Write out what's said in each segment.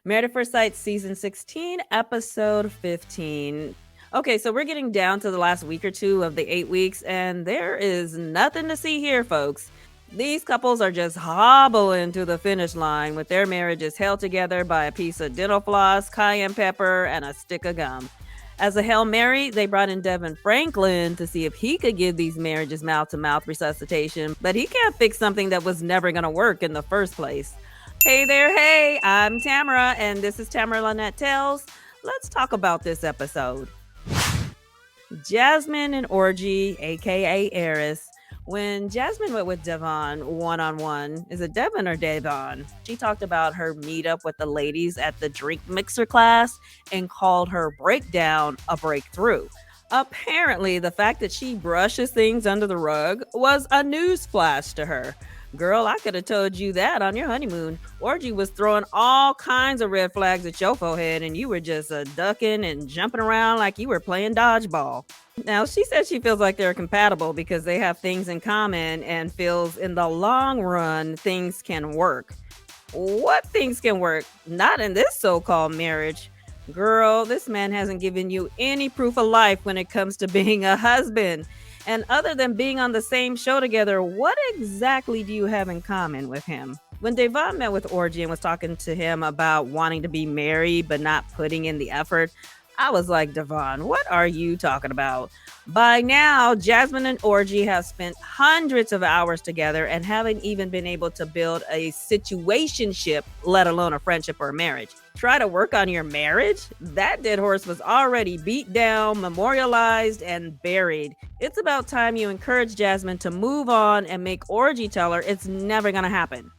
Married at First Sight, Season 16, Episode 15. Okay, so we're getting down to the last week or two of the 8 weeks, and there is nothing to see here, folks. These couples are just hobbling to the finish line with their marriages held together by a piece of dental floss, cayenne pepper, and a stick of gum. As a Hail Mary, they brought in Devin Franklin to see if he could give these marriages mouth-to-mouth resuscitation, but he can't fix something that was never going to work in the first place. Hey there, hey, I'm Tamara, and this is Tamara Lynette Tells. Let's talk about this episode. Jasmine and Orgy, aka Airris. When Jasmine went with Devon one-on-one, is it Devon or Devon? She talked about her meetup with the ladies at the drink mixer class and called her breakdown a breakthrough. Apparently, the fact that she brushes things under the rug was a newsflash to her. Girl, I could have told you that on your honeymoon. Orgy was throwing all kinds of red flags at your forehead, and you were just ducking and jumping around like you were playing dodgeball. Now, she says she feels like they're compatible because they have things in common and feels in the long run things can work. What things can work? Not in this so-called marriage. Girl, this man hasn't given you any proof of life when it comes to being a husband. And other than being on the same show together, what exactly do you have in common with him? When Devon met with Orgy and was talking to him about wanting to be married but not putting in the effort, I was like, Devon, what are you talking about? By now, Jasmine and Orgy have spent hundreds of hours together and haven't even been able to build a situationship, let alone a friendship or a marriage. Try to work on your marriage? That dead horse was already beat down, memorialized, and buried. It's about time you encourage Jasmine to move on and make Orgy tell her it's never gonna happen.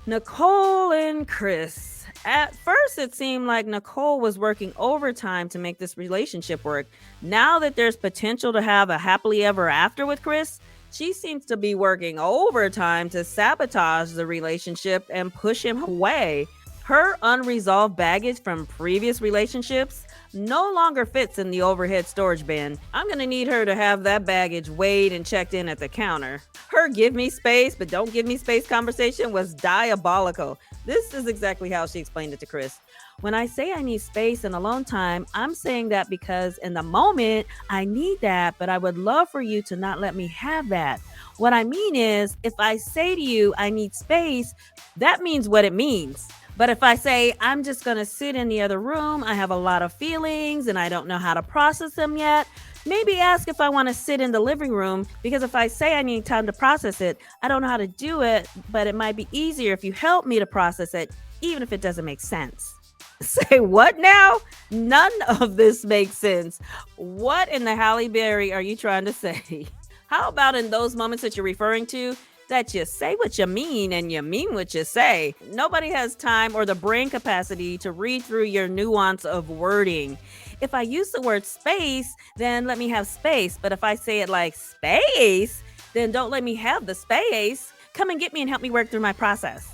Nicole and Chris. At first, it seemed like Nicole was working overtime to make this relationship work. Now that there's potential to have a happily ever after with Chris, she seems to be working overtime to sabotage the relationship and push him away. Her unresolved baggage from previous relationships no longer fits in the overhead storage bin. I'm gonna need her to have that baggage weighed and checked in at the counter. Her give me space, but don't give me space conversation was diabolical. This is exactly how she explained it to Chris. When I say I need space and alone time, I'm saying that because in the moment, I need that, but I would love for you to not let me have that. What I mean is, if I say to you, I need space, that means what it means. But if I say, I'm just going to sit in the other room, I have a lot of feelings and I don't know how to process them yet, maybe ask if I want to sit in the living room, because if I say I need time to process it, I don't know how to do it, but it might be easier if you help me to process it, even if it doesn't make sense. Say what now? None of this makes sense. What in the Halle Berry are you trying to say? How about in those moments that you're referring to, that you say what you mean and you mean what you say? Nobody has time or the brain capacity to read through your nuance of wording. If I use the word space, then let me have space. But if I say it like space, then don't let me have the space. Come and get me and help me work through my process.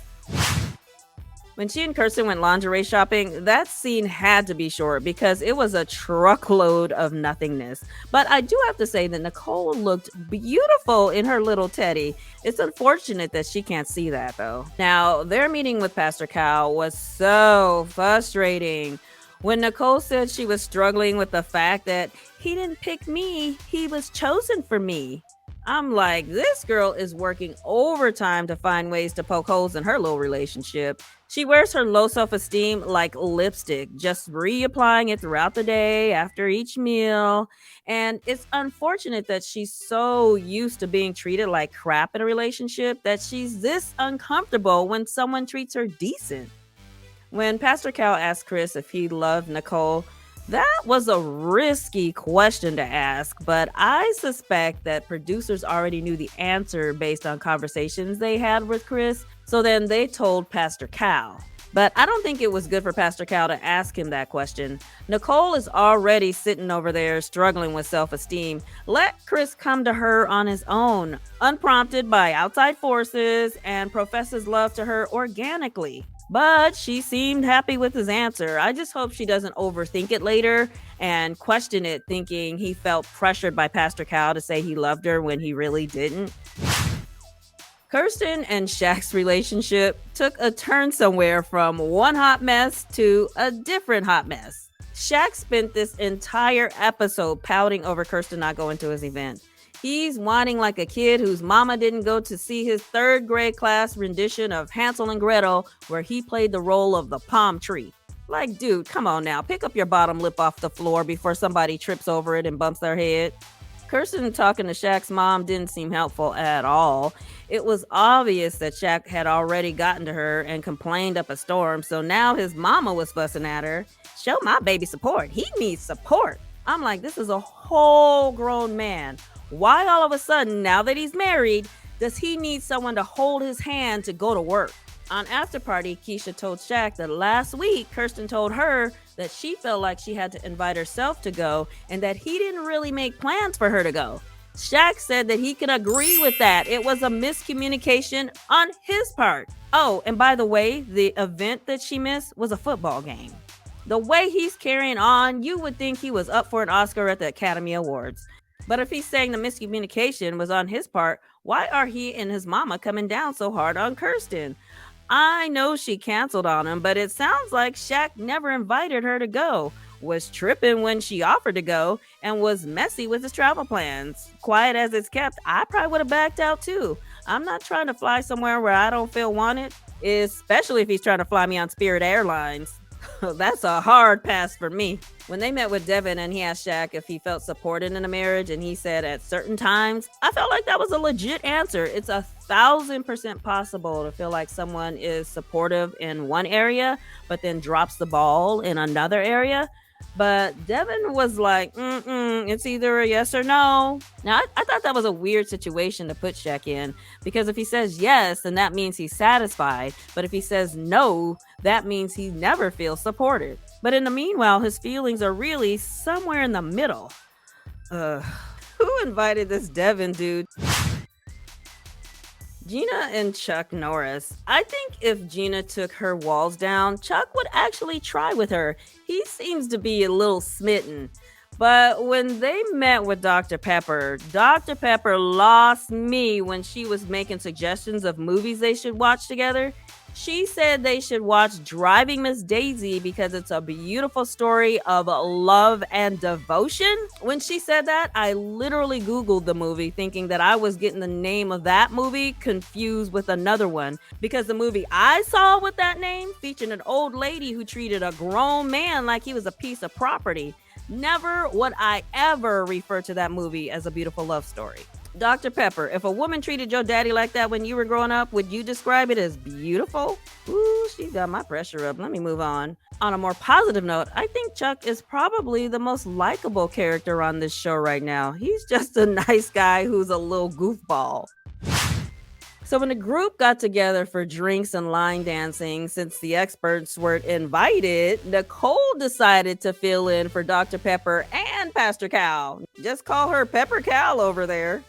When she and Kirsten went lingerie shopping, that scene had to be short because it was a truckload of nothingness. But I do have to say that Nicole looked beautiful in her little teddy. It's unfortunate that she can't see that, though. Now, their meeting with Pastor Cal was so frustrating. When Nicole said she was struggling with the fact that he didn't pick me, he was chosen for me. I'm like, this girl is working overtime to find ways to poke holes in her little relationship. She wears her low self-esteem like lipstick, just reapplying it throughout the day after each meal. And it's unfortunate that she's so used to being treated like crap in a relationship that she's this uncomfortable when someone treats her decent. When Pastor Cal asked Chris if he loved Nicole, that was a risky question to ask, but I suspect that producers already knew the answer based on conversations they had with Chris, so then they told Pastor Cal. But I don't think it was good for Pastor Cal to ask him that question. Nicole is already sitting over there struggling with self-esteem. Let Chris come to her on his own, unprompted by outside forces, and profess his love to her organically. But she seemed happy with his answer. I just hope she doesn't overthink it later and question it, thinking he felt pressured by Pastor Cal to say he loved her when he really didn't. Kirsten and Shaq's relationship took a turn somewhere from one hot mess to a different hot mess. Shaq spent this entire episode pouting over Kirsten not going to his event. He's whining like a kid whose mama didn't go to see his third grade class rendition of Hansel and Gretel, where he played the role of the palm tree. Like, dude, come on now, pick up your bottom lip off the floor before somebody trips over it and bumps their head. Kirsten talking to Shaq's mom didn't seem helpful at all. It was obvious that Shaq had already gotten to her and complained up a storm, so now his mama was fussing at her. Show my baby support. He needs support. I'm like, this is a whole grown man. Why all of a sudden, now that he's married, does he need someone to hold his hand to go to work? On Afterparty, Keisha told Shaq that last week, Kirsten told her that she felt like she had to invite herself to go and that he didn't really make plans for her to go. Shaq said that he can agree with that. It was a miscommunication on his part. Oh, and by the way, the event that she missed was a football game. The way he's carrying on, you would think he was up for an Oscar at the Academy Awards. But if he's saying the miscommunication was on his part, why are he and his mama coming down so hard on Kirsten? I know she canceled on him, but it sounds like Shaq never invited her to go, was tripping when she offered to go, and was messy with his travel plans. Quiet as it's kept, I probably would have backed out too. I'm not trying to fly somewhere where I don't feel wanted, especially if he's trying to fly me on Spirit Airlines. That's a hard pass for me. When they met with Devin and he asked Shaq if he felt supported in a marriage, and he said at certain times, I felt like that was a legit answer. It's 1,000% possible to feel like someone is supportive in one area, but then drops the ball in another area. But Devin was like, it's either a yes or no. Now, I thought that was a weird situation to put Shaq in, because if he says yes, then that means he's satisfied. But if he says no, that means he never feels supported. But in the meanwhile, his feelings are really somewhere in the middle. Who invited this Devin dude? Gina and Chuck Norris. I think if Gina took her walls down, Chuck would actually try with her. He seems to be a little smitten. But when they met with Dr. Pepper lost me when she was making suggestions of movies they should watch together. She said they should watch Driving Miss Daisy because it's a beautiful story of love and devotion. When she said that, I literally Googled the movie thinking that I was getting the name of that movie confused with another one, because the movie I saw with that name featured an old lady who treated a grown man like he was a piece of property. Never would I ever refer to that movie as a beautiful love story. Dr. Pepper, if a woman treated your daddy like that when you were growing up, would you describe it as beautiful? Ooh, she got my pressure up. Let me move on. On a more positive note, I think Chuck is probably the most likable character on this show right now. He's just a nice guy who's a little goofball. So when the group got together for drinks and line dancing, since the experts weren't invited, Nicole decided to fill in for Dr. Pepper and Pastor Cal. Just call her Pepper Cal over there.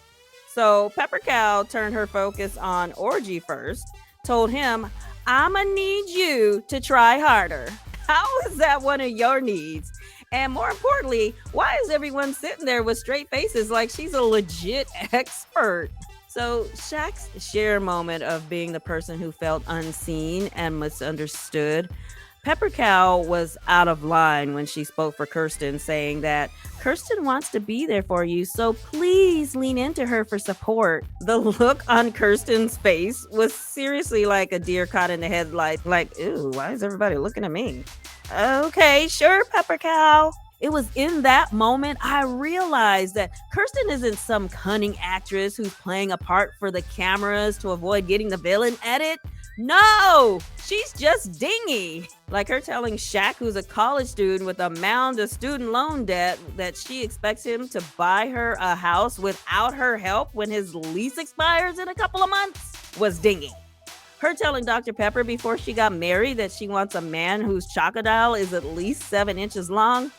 So Pepper Cal turned her focus on Orgy first, told him, I'ma need you to try harder. How is that one of your needs? And more importantly, why is everyone sitting there with straight faces like she's a legit expert? So Shaq's share moment of being the person who felt unseen and misunderstood. Pepper Cal was out of line when she spoke for Kirsten, saying that Kirsten wants to be there for you, so please lean into her for support. The look on Kirsten's face was seriously like a deer caught in the headlight, like, ew, why is everybody looking at me? Okay, sure, Pepper Cal. It was in that moment I realized that Kirsten isn't some cunning actress who's playing a part for the cameras to avoid getting the villain edit. No, she's just dingy. Like her telling Shaq, who's a college student with a mound of student loan debt, that she expects him to buy her a house without her help when his lease expires in a couple of months was dingy. Her telling Dr. Pepper before she got married that she wants a man whose crocodile is at least 7 inches long.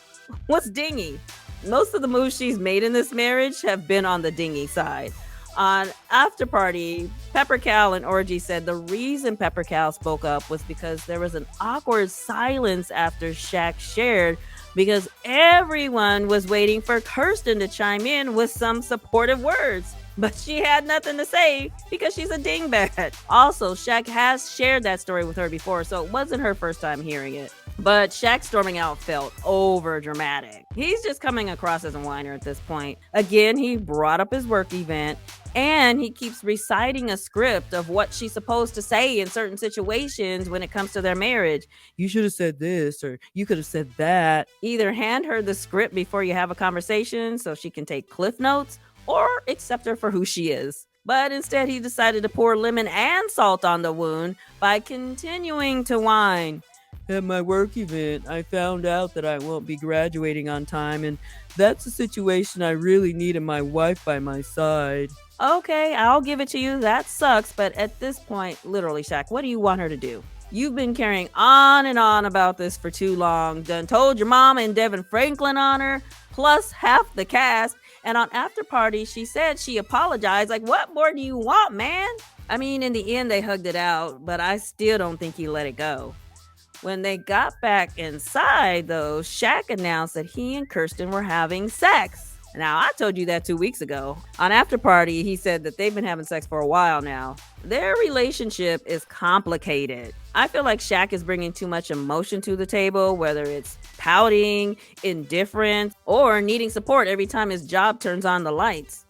What's dingy? Most of the moves she's made in this marriage have been on the dingy side. On Afterparty, Pepper Cal and Orgy said the reason Pepper Cal spoke up was because there was an awkward silence after Shaq shared, because everyone was waiting for Kirsten to chime in with some supportive words. But she had nothing to say because she's a dingbat. Also, Shaq has shared that story with her before, so it wasn't her first time hearing it. But Shaq storming out felt over dramatic. He's just coming across as a whiner at this point. Again, he brought up his work event and he keeps reciting a script of what she's supposed to say in certain situations when it comes to their marriage. You should have said this, or you could have said that. Either hand her the script before you have a conversation so she can take cliff notes, or accept her for who she is. But instead, he decided to pour lemon and salt on the wound by continuing to whine. At my work event, I found out that I won't be graduating on time, and that's a situation I really needed my wife by my side. Okay, I'll give it to you. That sucks, but at this point, literally, Shaq, what do you want her to do? You've been carrying on and on about this for too long. Done told your mom and Devin Franklin on her, plus half the cast. And on Afterparty, she said she apologized. Like, what more do you want, man? I mean, in the end, they hugged it out, but I still don't think he let it go. When they got back inside, though, Shaq announced that he and Kirsten were having sex. Now, I told you that 2 weeks ago. On Afterparty, he said that they've been having sex for a while now. Their relationship is complicated. I feel like Shaq is bringing too much emotion to the table, whether it's pouting, indifference, or needing support every time his job turns on the lights.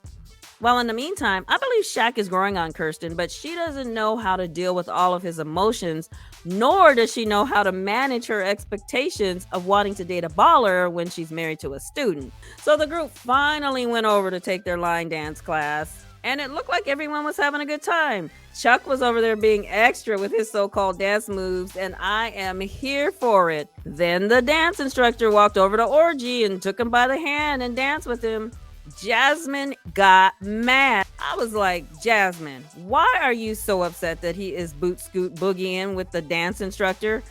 While in the meantime, I believe Shaq is growing on Kirsten, but she doesn't know how to deal with all of his emotions, nor does she know how to manage her expectations of wanting to date a baller when she's married to a student. So the group finally went over to take their line dance class, and it looked like everyone was having a good time. Chuck was over there being extra with his so-called dance moves, and I am here for it. Then the dance instructor walked over to Orgy and took him by the hand and danced with him. Jasmine got mad. I was like, Jasmine, why are you so upset that he is boot scoot boogieing with the dance instructor?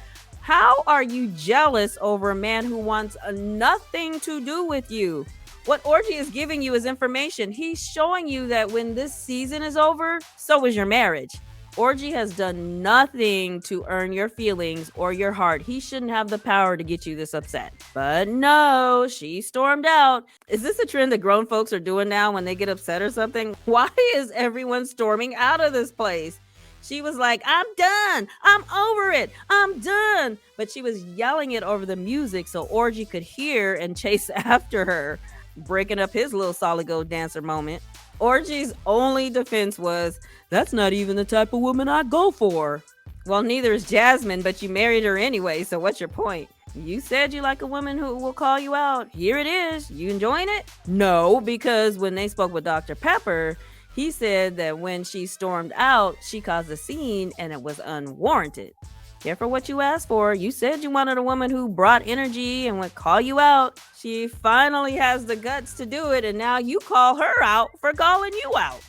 How are you jealous over a man who wants nothing to do with you? What Orgy is giving you is information. He's showing you that when this season is over, so is your marriage. Orgy has done nothing to earn your feelings or your heart. He shouldn't have the power to get you this upset. But no, she stormed out. Is this a trend that grown folks are doing now when they get upset or something? Why is everyone storming out of this place? She was like, I'm done. I'm over it. I'm done. But she was yelling it over the music so Orgy could hear and chase after her, breaking up his little solid gold dancer moment. Orgy's only defense was, that's not even the type of woman I go for. Well, neither is Jasmine, but you married her anyway, so what's your point? You said you like a woman who will call you out. Here it is. You enjoying it? No, because when they spoke with Dr. Pepper, he said that when she stormed out, she caused a scene and it was unwarranted. Careful what you asked for. You said you wanted a woman who brought energy and would call you out. She finally has the guts to do it, and now you call her out for calling you out.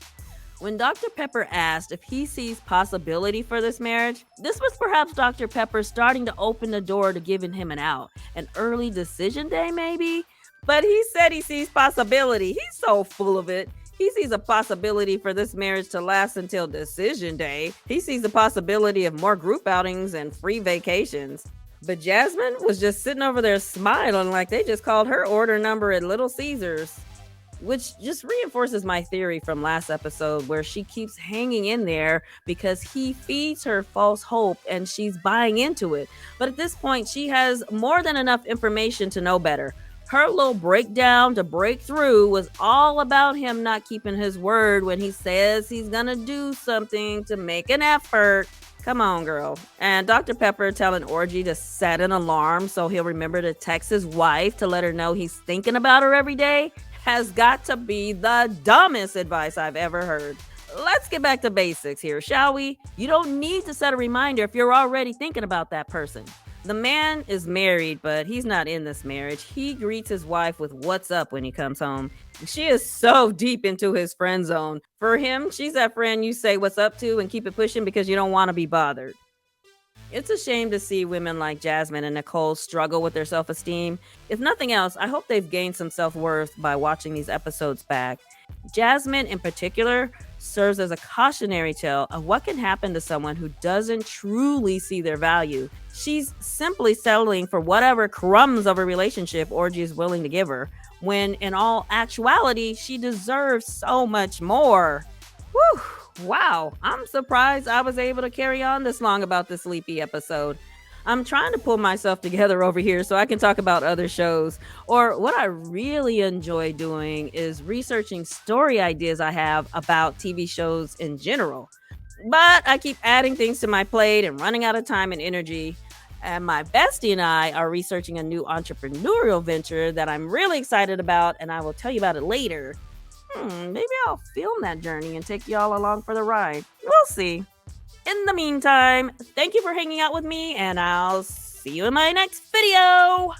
When Dr. Pepper asked if he sees possibility for this marriage, this was perhaps Dr. Pepper starting to open the door to giving him an out. An early decision day, maybe? But he said he sees possibility. He's so full of it. He sees a possibility for this marriage to last until decision day. He sees the possibility of more group outings and free vacations. But Jasmine was just sitting over there smiling like they just called her order number at Little Caesars. Which just reinforces my theory from last episode where she keeps hanging in there because he feeds her false hope and she's buying into it. But at this point, she has more than enough information to know better. Her little breakdown to break through was all about him not keeping his word when he says he's gonna do something to make an effort. Come on, girl. And Dr. Pepper telling Orgy to set an alarm so he'll remember to text his wife to let her know he's thinking about her every day has got to be the dumbest advice I've ever heard. Let's get back to basics here, shall we? You don't need to set a reminder if you're already thinking about that person. The man is married, but he's not in this marriage. He greets his wife with what's up when he comes home. She is so deep into his friend zone. For him, she's that friend you say what's up to and keep it pushing because you don't want to be bothered. It's a shame to see women like Jasmine and Nicole struggle with their self-esteem. If nothing else, I hope they've gained some self-worth by watching these episodes back. Jasmine, in particular, serves as a cautionary tale of what can happen to someone who doesn't truly see their value. She's simply settling for whatever crumbs of a relationship Orgy is willing to give her, when in all actuality, she deserves so much more. Whew, wow, I'm surprised I was able to carry on this long about this sleepy episode. I'm trying to pull myself together over here so I can talk about other shows. Or what I really enjoy doing is researching story ideas I have about TV shows in general. But I keep adding things to my plate and running out of time and energy. And my bestie and I are researching a new entrepreneurial venture that I'm really excited about, and I will tell you about it later. Maybe I'll film that journey and take y'all along for the ride. We'll see. In the meantime, thank you for hanging out with me, and I'll see you in my next video.